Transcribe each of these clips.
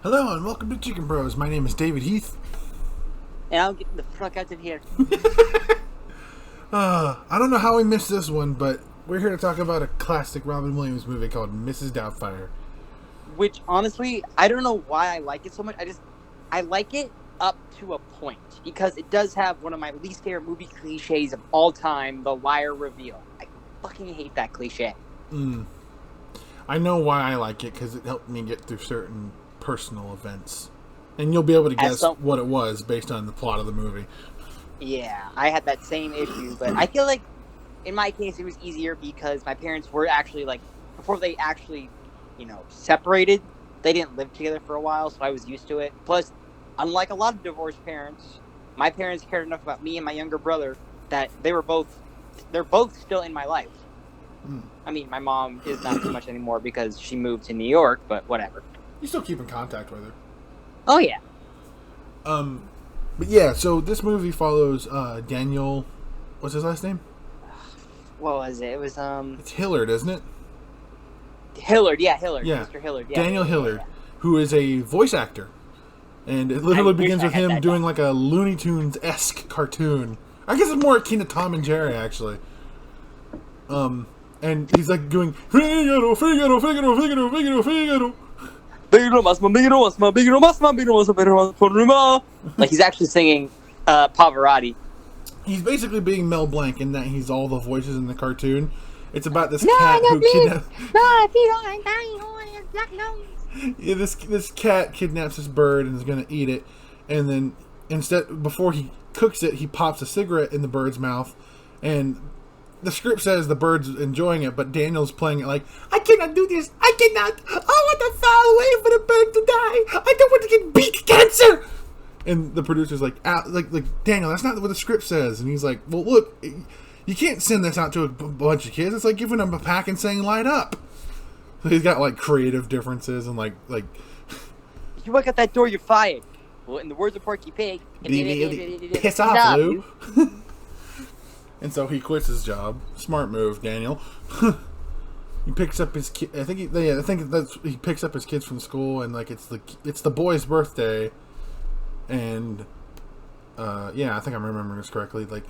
Hello and welcome to Chicken Bros. My name is David Heath. And I'll get the fuck out of here. I don't know how we missed this one, but we're here to talk about a classic Robin Williams movie called Mrs. Doubtfire. Which, honestly, I don't know why I like it so much. I like it up to a point. Because it does have one of my least favorite movie cliches of all time, the liar reveal. I fucking hate that cliche. I know why I like it, because it helped me get through certain personal events. And you'll be able to guess what it was based on the plot of the movie. Yeah, I had that same issue, but I feel like in my case it was easier because my parents were actually before they actually, separated, they didn't live together for a while, so I was used to it. Plus, unlike a lot of divorced parents, my parents cared enough about me and my younger brother that they're both still in my life. I mean, my mom is not so much anymore because she moved to New York, but whatever. You still keep in contact with her. Oh yeah. But yeah, so this movie follows Daniel. What's his last name? What was it? It was It's Hillard, isn't it? Hillard. Yeah, Hillard. Yeah, Mr. Hillard. Yeah, Daniel Hillard, who is a voice actor, and it literally begins with him doing like a Looney Tunes-esque cartoon. I guess it's more akin to Tom and Jerry, actually. And he's like doing Figaro, Figaro, Figaro, Figaro, Figaro, Figaro. Like he's actually singing Pavarotti. He's basically being Mel Blanc in that he's all the voices in the cartoon. It's about this cat who kidnaps. Yeah, this cat kidnaps this bird and is gonna eat it, and then before he cooks it, he pops a cigarette in the bird's mouth, and the script says the bird's enjoying it, but Daniel's playing it like, I cannot do this. I cannot. I want to fall away for the bird to die. I don't want to get beak cancer. And the producer's like, Daniel, that's not what the script says. And he's like, well, look, you can't send this out to a bunch of kids. It's like giving them a pack and saying, light up. So he's got like creative differences and like. If you walk out that door, you're fired. Well, in the words of Porky Pig, piss off, Lou. And so he quits his job. Smart move, Daniel. He picks up his kid. I think he picks up his kids from school, and like it's the boy's birthday, and I think I'm remembering this correctly. Like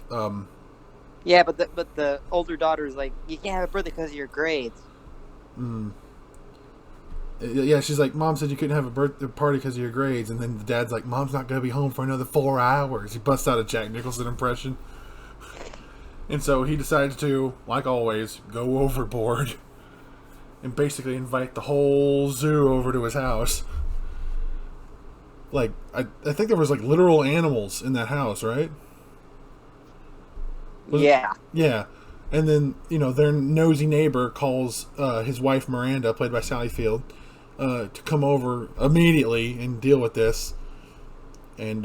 yeah, but the older daughter's like, you can't have a birthday because of your grades. Yeah, she's like, Mom said you couldn't have a birthday party because of your grades, and then the dad's like, Mom's not gonna be home for another 4 hours. He busts out a Jack Nicholson impression. And so he decides to, like always, go overboard and basically invite the whole zoo over to his house. Like, I think there was like literal animals in that house, right? Yeah. Yeah. And then, their nosy neighbor calls his wife Miranda, played by Sally Field, to come over immediately and deal with this. And,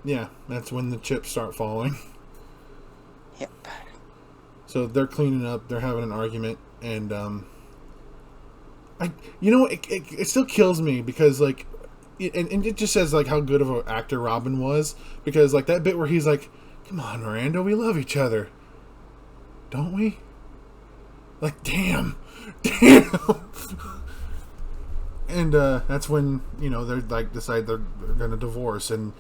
that's when the chips start falling. Yep. So they're cleaning up. They're having an argument, and it still kills me because and it just says like how good of an actor Robin was, because like that bit where he's like, "Come on, Miranda, we love each other, don't we?" Like, damn. And that's when they're like decide they're gonna divorce, and.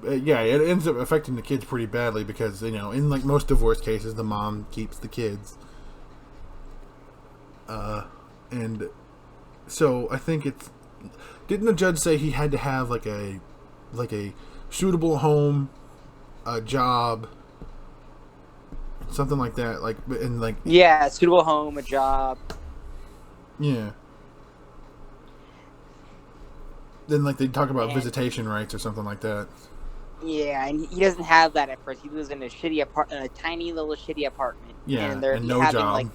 It ends up affecting the kids pretty badly because, in like most divorce cases, the mom keeps the kids. And so I think didn't the judge say he had to have like a suitable home, a job, something like that, yeah, suitable home, a job. Yeah. Then like they talk about visitation rights or something like that. Yeah, and he doesn't have that at first. He lives in a tiny little shitty apartment. Yeah, and they're no having job. like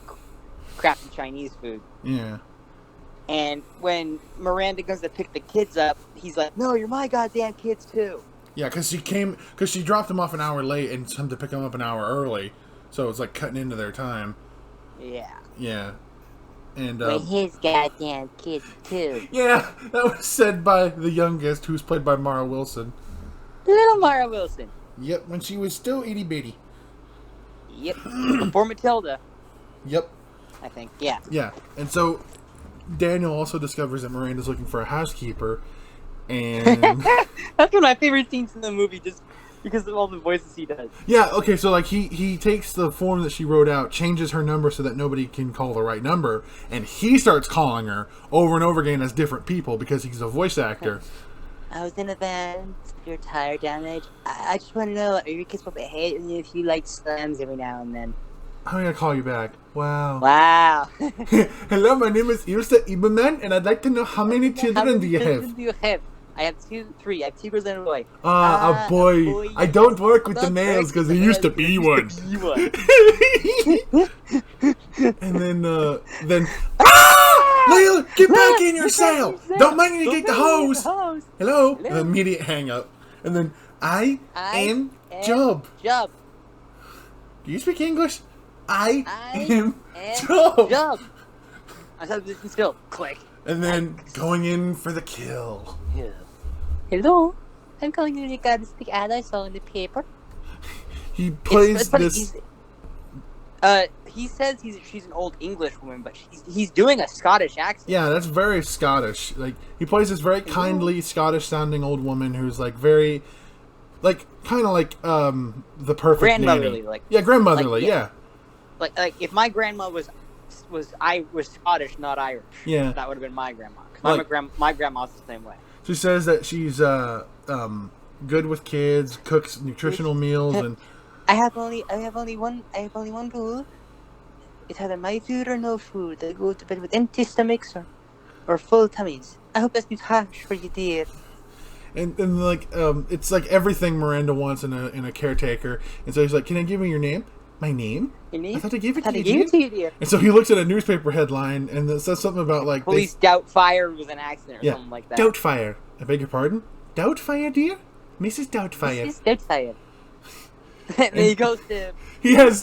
crappy Chinese food. Yeah. And when Miranda goes to pick the kids up, he's like, "No, you're my goddamn kids too." Yeah, because she dropped them off an hour late and come to pick them up an hour early, so it's like cutting into their time. Yeah. Yeah. And we're his goddamn kids too. Yeah, that was said by the youngest, who's played by Mara Wilson. Little Mara Wilson. Yep, when she was still itty bitty. Yep. Before Matilda. Yep. I think, yeah. Yeah, and so Daniel also discovers that Miranda's looking for a housekeeper, and that's one of my favorite scenes in the movie, just because of all the voices he does. Yeah, okay, so like he takes the form that she wrote out, changes her number so that nobody can call the right number, and he starts calling her over and over again as different people because he's a voice actor. I was in a van. You're tired, damage. I just want to know, are your kids supposed to hate me if you like slams every now and then? I'm gonna call you back. Wow. Wow. Hello, my name is Ilsa Iberman, and I'd like to know how many children do you have? I have 3. I have 2 girls and a boy. A boy. I don't work with the males because there used to be one. And then Layla, get back in your cell! Don't make me get the hose! Hello? An immediate hang up. And then, I am Job. Job. Do you speak English? I am Job. I thought this was still. Click. And then, going in for the kill. Yeah. Hello? I'm calling you regards the ad I saw in the paper. He plays this... He says she's an old English woman, but he's doing a Scottish accent. Yeah, that's very Scottish. Like, he plays this very kindly Scottish-sounding old woman who's, like, very... Like, kind of like, the perfect grandmotherly, nanny. like... Yeah, grandmotherly, yeah. Like, if my grandma was Scottish, not Irish. Yeah. That would have been my grandma. My grandma's the same way. She says that she's, good with kids, cooks nutritional meals, and... I have only one rule. It's either my food or no food. I go to bed with empty stomachs or full tummies. I hope that's not harsh for you, dear. And like it's like everything Miranda wants in a caretaker. And so he's like, "Can I give you your name? My name? Your name? I thought I gave it to you, dear." And so he looks at a newspaper headline and it says something about like Police Doubtfire was an accident or something like that. Doubtfire. I beg your pardon? Doubtfire, dear? Mrs. Doubtfire. Mrs. Doubtfire. And then he goes to his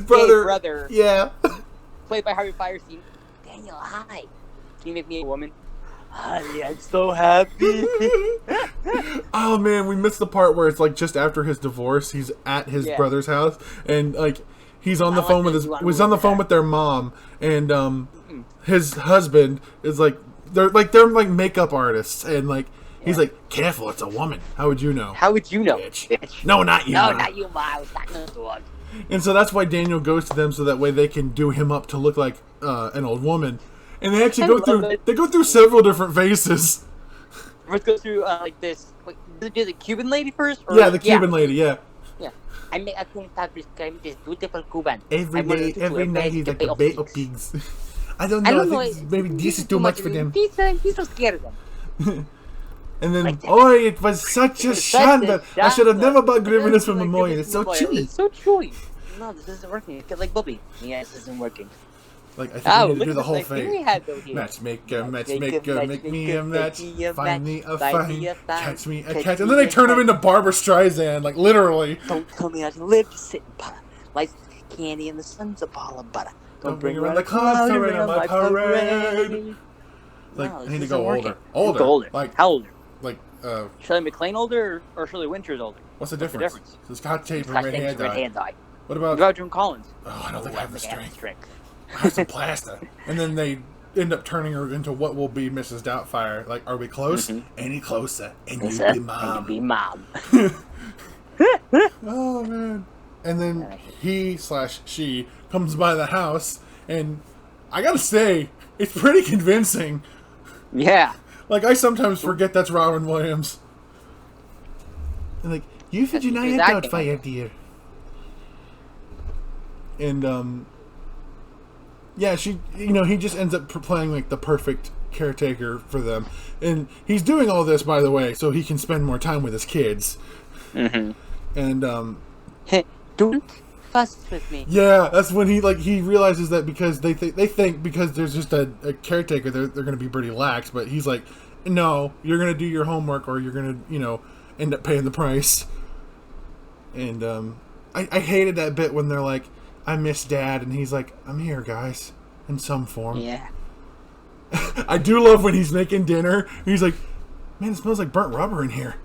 brother. Yeah. Played by Harvey Fierstein. Daniel, hi. Can you make me a woman? Honey, I'm so happy. Oh man, we missed the part where it's like just after his divorce, he's at his brother's house and like he's on the phone with their mom and his husband is like they're makeup artists and like he's like, careful, it's a woman. How would you know? How would you know? Bitch. No, not you. No, not you, Ma. I was talking to the dog. And so that's why Daniel goes to them so that way they can do him up to look like an old woman. And they actually go through several different faces. Let's go through like this. Wait, did the Cuban lady first? Or the Cuban lady, yeah. Yeah. I can't stop describing this beautiful Cuban. Every night he's like a bait of pigs. I don't know. I think maybe this is too much for them. He's so scared of them. And then, it was such a shanda. I should have never bought Grimace from Momoy. It's so chewy. It's so chewy. No, this isn't working. It's like Bobby. Yeah, this isn't working. Like, I think we need to do the whole thing. Matchmaker, make me a match. Find me a find. Catch me a catch. And then they turn him into Barbara Streisand, like, literally. Don't tell me how to live, just sit and butter. Life's candy and the sun's a ball of butter. Don't bring around the clouds to rain on my parade. Like, I need to go older. Older. Like, how older? Like, Shirley MacLaine older or Shirley Winters older? What's the difference? So Scott Tate and Red Hand Dye. What What about Jim Collins? Oh, I don't think I have the strength. I have some plaster. And then they end up turning her into what will be Mrs. Doubtfire. Like, are we close? Mm-hmm. Any closer, and you'd be mom. And you'd be mom. Oh, man. And then he/she comes by the house, and I gotta say, it's pretty convincing. Yeah. Like, I sometimes forget that's Robin Williams. And like, Euphigenia Doubtfire, dear. And, yeah, he just ends up playing, like, the perfect caretaker for them. And he's doing all this, by the way, so he can spend more time with his kids. Mm-hmm. And, Hey, don't fuss with me. Yeah, that's when he realizes that because they think because there's just a caretaker, they're going to be pretty lax, but he's like, no, you're going to do your homework or you're going to, end up paying the price. And, I hated that bit when they're like, I miss Dad, and he's like, I'm here, guys, in some form. Yeah. I do love when he's making dinner. He's like, man, it smells like burnt rubber in here.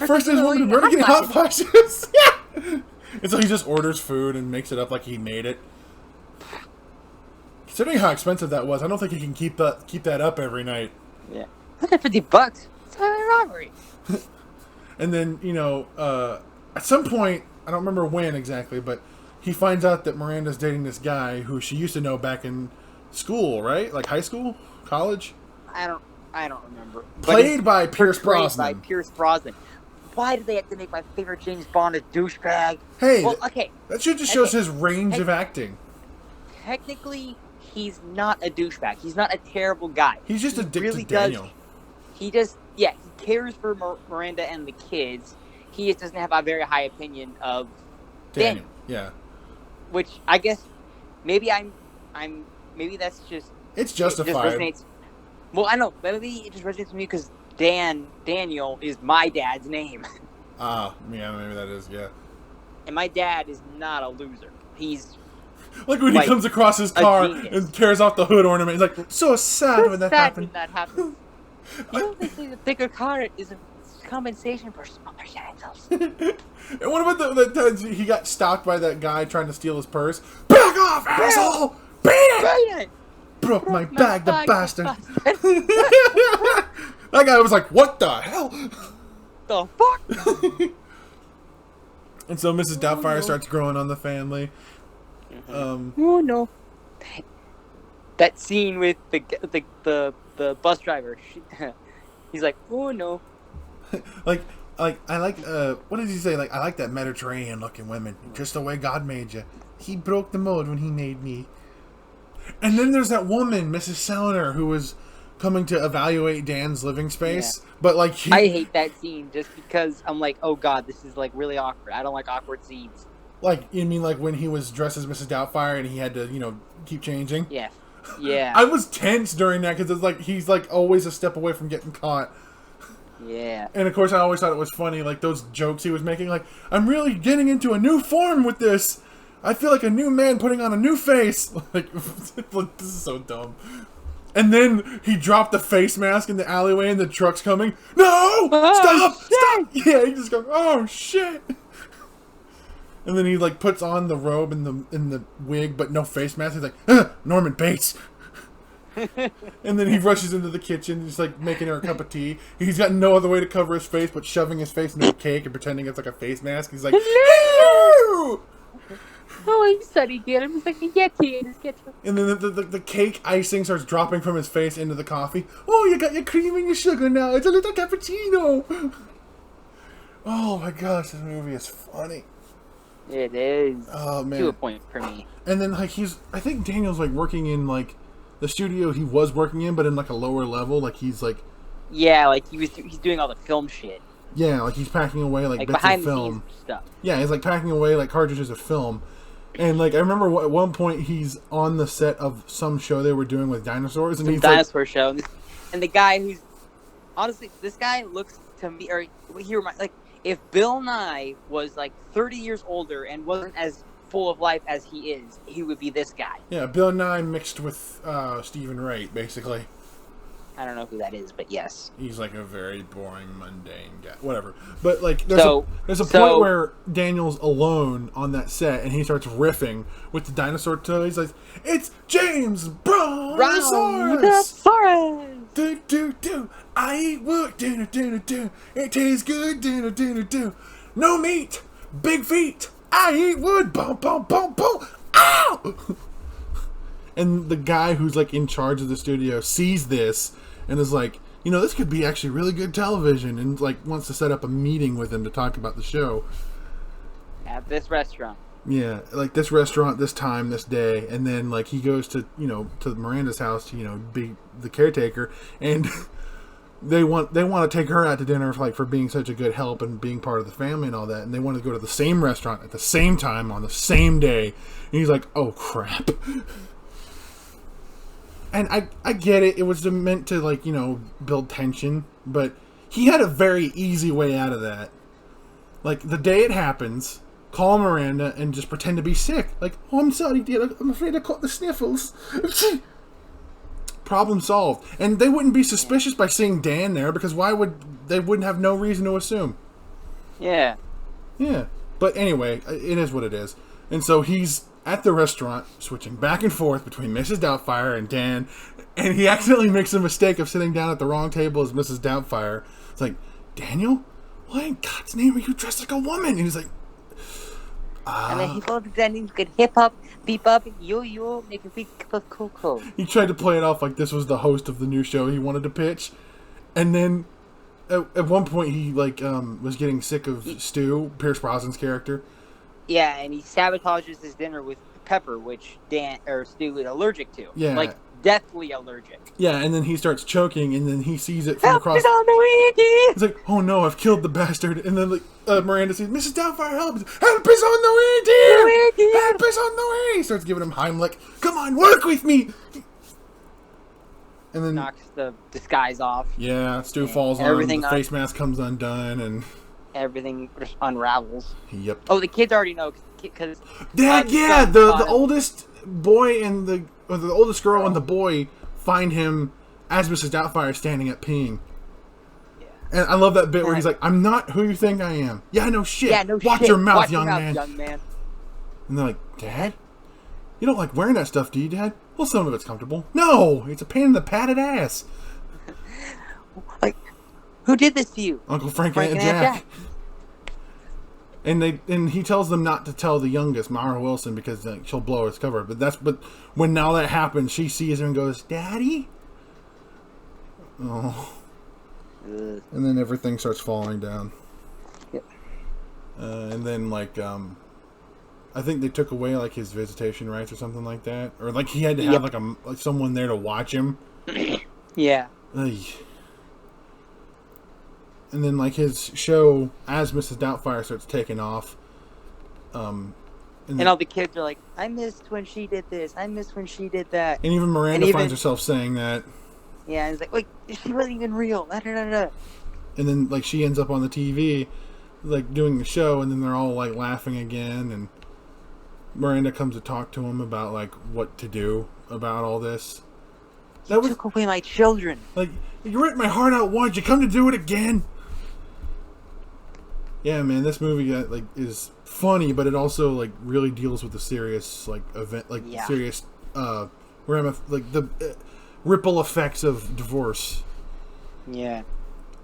First I wanted to burn getting hot flashes. Yeah. And so he just orders food and makes it up like he made it. Considering how expensive that was, I don't think he can keep that up every night. Yeah. $150. It's highway robbery. And then, at some point, I don't remember when exactly, but he finds out that Miranda's dating this guy who she used to know back in school, right? Like high school? College? I don't remember. Played by Pierce Brosnan. Why did they have to make my favorite James Bond a douchebag? Hey, well, okay. That shit just shows his range of acting. Technically, he's not a douchebag. He's not a terrible guy. He's just addicted to Daniel. He cares for Miranda and the kids. He just doesn't have a very high opinion of Daniel. Yeah. Which I guess maybe maybe that's just it's justified. It just resonates. Well, I know. Maybe it just resonates with me because Daniel is my dad's name. Yeah, maybe that is, yeah. And my dad is not a loser. He's like when he comes across his car and tears off the hood ornament. He's like, so sad when that happened. You don't think the bigger car is a compensation for smaller genitals? And what about the times he got stopped by that guy trying to steal his purse? Back off, asshole! Beat it! Broke my bag, the bastard. That guy was like, what the hell? The fuck? And so Mrs. Doubtfire starts growing on the family. Oh no! That scene with the bus driver. He's like, oh no. like I like what did he say? Like, I like that Mediterranean looking women, just the way God made you. He broke the mold when he made me. And then there's that woman, Mrs. Selener, who was coming to evaluate Dan's living space. Yeah. But like, I hate that scene just because I'm like, oh god, this is like really awkward. I don't like awkward scenes. Like, you mean like when he was dressed as Mrs. Doubtfire and he had to, keep changing? Yeah. Yeah. I was tense during that because it's like he's like always a step away from getting caught. Yeah. And of course I always thought it was funny, like those jokes he was making, like, I'm really getting into a new form with this. I feel like a new man putting on a new face. Like, this is so dumb. And then he dropped the face mask in the alleyway and the truck's coming. No! Stop! Yeah, he just goes, oh shit! And then he like puts on the robe and the wig, but no face mask. He's like, Norman Bates. And then he rushes into the kitchen, just like making her a cup of tea. He's got no other way to cover his face but shoving his face into a cake and pretending it's like a face mask. He's like, hello! Oh, he said he did. I'm just like, get to you, just get to. And then the cake icing starts dropping from his face into the coffee. Oh, you got your cream and your sugar now. It's a little cappuccino. Oh my gosh, this movie is funny. It is. Oh man. To a point for me. And then like I think Daniel's like working in like the studio he was working in, but in like a lower level. Like he's like. Yeah, like he's doing all the film shit. Yeah, like he's packing away like bits behind of film. The scenes stuff. Yeah, he's like packing away like cartridges of film. And like I remember at one point he's on the set of some show they were doing with dinosaurs, and he's dinosaur like, show, and the guy who's honestly this guy looks to me, or he reminds like if Bill Nye was like 30 years older and wasn't as full of life as he is, he would be this guy. Yeah, Bill Nye mixed with Stephen Wright, basically. I don't know who that is, but yes. He's like a very boring, mundane guy. Whatever. But like there's a point where Daniel's alone on that set and he starts riffing with the dinosaur toys. Like, it's James Brontosaurus! Do do do. I eat wood. Do do do. It tastes good. Do do do. No meat. Big feet. I eat wood. Boom boom boom boom. Ow! And the guy who's like in charge of the studio sees this and is like, this could be actually really good television, and like wants to set up a meeting with him to talk about the show. At this restaurant. Yeah, like this restaurant, this time, this day, and then like he goes to to Miranda's house to be the caretaker, and they want to take her out to dinner for being such a good help and being part of the family and all that, and they want to go to the same restaurant at the same time on the same day, and he's like, oh crap. And I get it. It was meant to, build tension. But he had a very easy way out of that. Like, the day it happens, call Miranda and just pretend to be sick. Like, oh, I'm sorry, dear. I'm afraid I caught the sniffles. Problem solved. And they wouldn't be suspicious by seeing Dan there, because they wouldn't have no reason to assume. Yeah. Yeah. But anyway, it is what it is. And so he's at the restaurant, switching back and forth between Mrs. Doubtfire and Dan, and he accidentally makes a mistake of sitting down at the wrong table as Mrs. Doubtfire. It's like, Daniel, why in God's name are you dressed like a woman? And he's like, and then he goes then he's good hip hop, beep up, yo, make a big cup of cocoa. He tried to play it off like this was the host of the new show he wanted to pitch, and then at one point he was getting sick of Stu, Pierce Brosnan's character. Yeah, and he sabotages his dinner with pepper, which Stu is allergic to. Yeah, like deathly allergic. Yeah, and then he starts choking, and then he sees it from across. Help is on the way, He's like, "Oh no, I've killed the bastard!" And then Miranda sees Mrs. Doubtfire, help! Help is on the way, dear! Help is on the way! He starts giving him Heimlich. Come on, work with me! And then knocks the disguise off. Yeah, Stu falls on him, the face mask comes undone, and everything just unravels. Yep. Oh, the kids already know because the oldest boy and the oldest girl and the boy find him as Mrs. Doubtfire standing up peeing. Yeah. And I love that bit where he's like, "I'm not who you think I am." Yeah, no shit. Yeah, no Watch shit. your mouth, Watch young your man. mouth, young man. And they're like, "Dad, you don't like wearing that stuff, do you, Dad?" "Well, some of it's comfortable." "No, it's a pain in the padded ass." Like, who did this to you? Uncle Frank and Aunt Jack. And he tells them not to tell the youngest, Mara Wilson, because she'll blow his cover. But when now that happens, she sees him and goes, "Daddy?" Oh. And then everything starts falling down. Yep. And then I think they took away his visitation rights or something like that, or he had to have someone there to watch him. Yeah. Ugh. And then his show as Mrs. Doubtfire starts taking off. And all the kids are like, "I missed when she did this. I missed when she did that." And even Miranda finds herself saying that. Yeah, and it's like, "Wait, she wasn't even real." Da, da, da, da. And then she ends up on the TV, doing the show, and then they're all laughing again, and Miranda comes to talk to him about what to do about all this. You took away my children. You ripped my heart out once. You come to do it again. Yeah, man, this movie is funny, but it also really deals with the serious event, serious the ripple effects of divorce. Yeah.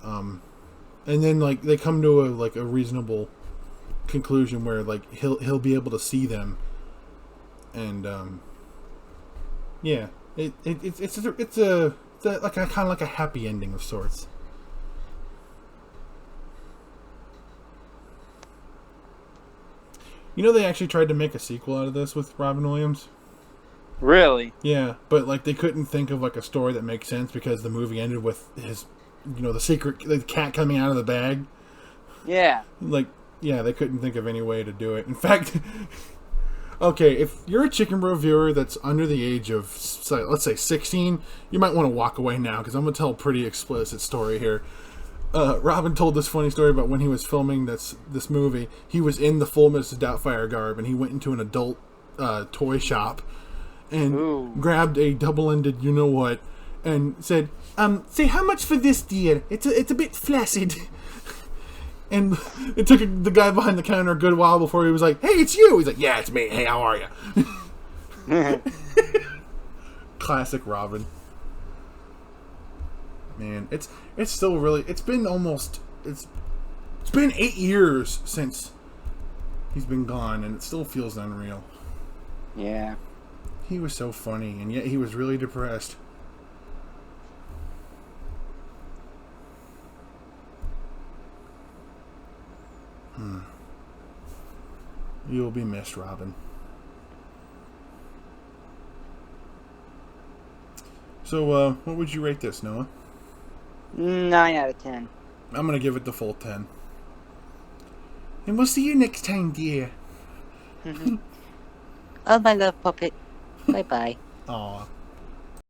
And then they come to a reasonable conclusion where he'll be able to see them, and yeah, it's a kind of like a happy ending of sorts. You know, they actually tried to make a sequel out of this with Robin Williams. Really? Yeah, but they couldn't think of a story that makes sense because the movie ended with his, the secret, the cat coming out of the bag. Yeah. Yeah, they couldn't think of any way to do it. In fact, okay, if you're a Chicken Bro viewer that's under the age of, let's say 16, you might want to walk away now because I'm going to tell a pretty explicit story here. Robin told this funny story about when he was filming this movie. He was in the full Mrs. Doubtfire garb, and he went into an adult toy shop and grabbed a double-ended you-know-what and said, "Say, how much for this, dear? It's a bit flaccid." And it took the guy behind the counter a good while before he was like, "Hey, it's you." He's like, "Yeah, it's me. Hey, how are you?" Classic Robin. Man, it's still really. It's been 8 years since he's been gone, and it still feels unreal. Yeah. He was so funny, and yet he was really depressed. You'll be missed, Robin. So, what would you rate this, Noah? 9 out of 10. I'm gonna give it the full 10. And we'll see you next time, dear. Oh, my love puppet. Bye-bye. Aw.